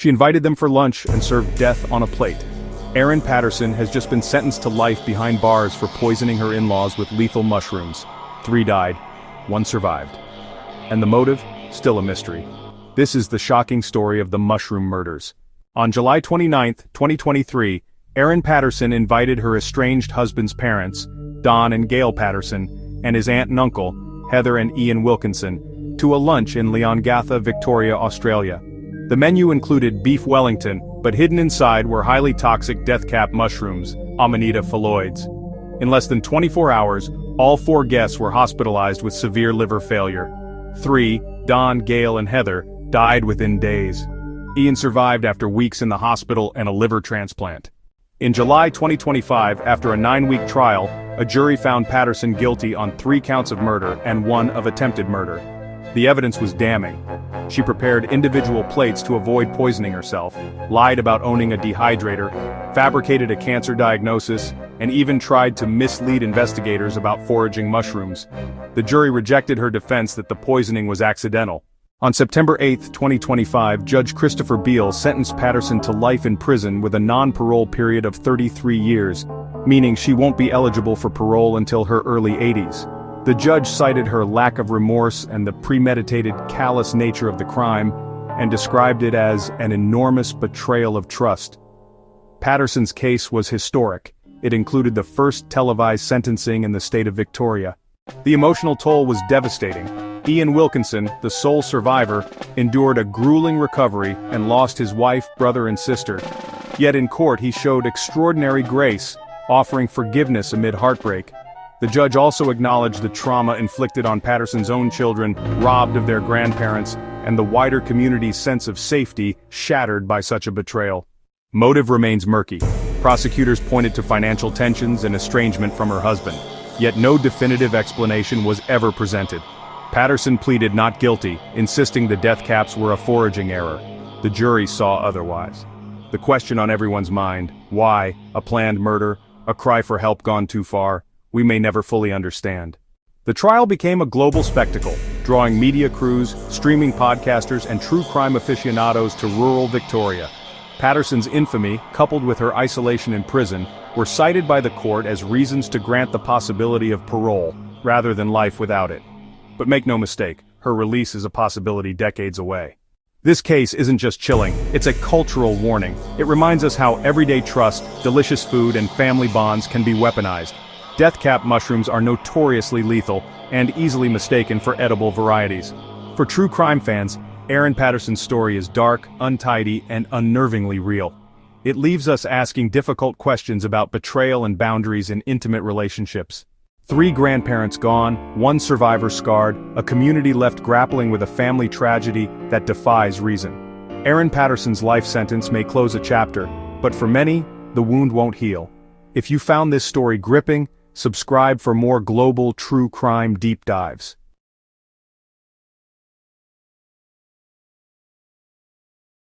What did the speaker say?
She invited them for lunch and served death on a plate. Erin Patterson has just been sentenced to life behind bars for poisoning her in-laws with lethal mushrooms. 3 died, 1 survived. And the motive? Still a mystery. This is the shocking story of the mushroom murders. On July 29, 2023, Erin Patterson invited her estranged husband's parents, Don and Gail Patterson, and his aunt and uncle, Heather and Ian Wilkinson, to a lunch in Leongatha, Victoria, Australia. The menu included beef Wellington, but hidden inside were highly toxic death-cap mushrooms, Amanita phalloides. In less than 24 hours, all 4 guests were hospitalized with severe liver failure. 3, Don, Gail, and Heather, died within days. Ian survived after weeks in the hospital and a liver transplant. In July 2025, after a 9-week trial, a jury found Patterson guilty on 3 counts of murder and 1 of attempted murder. The evidence was damning. She prepared individual plates to avoid poisoning herself, lied about owning a dehydrator, fabricated a cancer diagnosis, and even tried to mislead investigators about foraging mushrooms. The jury rejected her defense that the poisoning was accidental. On September 8, 2025, Judge Christopher Beale sentenced Patterson to life in prison with a non-parole period of 33 years, meaning she won't be eligible for parole until her early 80s. The judge cited her lack of remorse and the premeditated, callous nature of the crime, and described it as an enormous betrayal of trust. Patterson's case was historic. It included the first televised sentencing in the state of Victoria. The emotional toll was devastating. Ian Wilkinson, the sole survivor, endured a grueling recovery and lost his wife, brother, and sister. Yet in court he showed extraordinary grace, offering forgiveness amid heartbreak. The judge also acknowledged the trauma inflicted on Patterson's own children, robbed of their grandparents, and the wider community's sense of safety shattered by such a betrayal. Motive remains murky. Prosecutors pointed to financial tensions and estrangement from her husband, yet no definitive explanation was ever presented. Patterson pleaded not guilty, insisting the death caps were a foraging error. The jury saw otherwise. The question on everyone's mind, why, a planned murder, a cry for help gone too far, we may never fully understand. The trial became a global spectacle, drawing media crews, streaming podcasters, and true crime aficionados to rural Victoria. Patterson's infamy, coupled with her isolation in prison, were cited by the court as reasons to grant the possibility of parole, rather than life without it. But make no mistake, her release is a possibility decades away. This case isn't just chilling, it's a cultural warning. It reminds us how everyday trust, delicious food, and family bonds can be weaponized. Death-cap mushrooms are notoriously lethal and easily mistaken for edible varieties. For true crime fans, Erin Patterson's story is dark, untidy, and unnervingly real. It leaves us asking difficult questions about betrayal and boundaries in intimate relationships. 3 grandparents gone, 1 survivor scarred, a community left grappling with a family tragedy that defies reason. Erin Patterson's life sentence may close a chapter, but for many, the wound won't heal. If you found this story gripping, subscribe for more global true crime deep dives.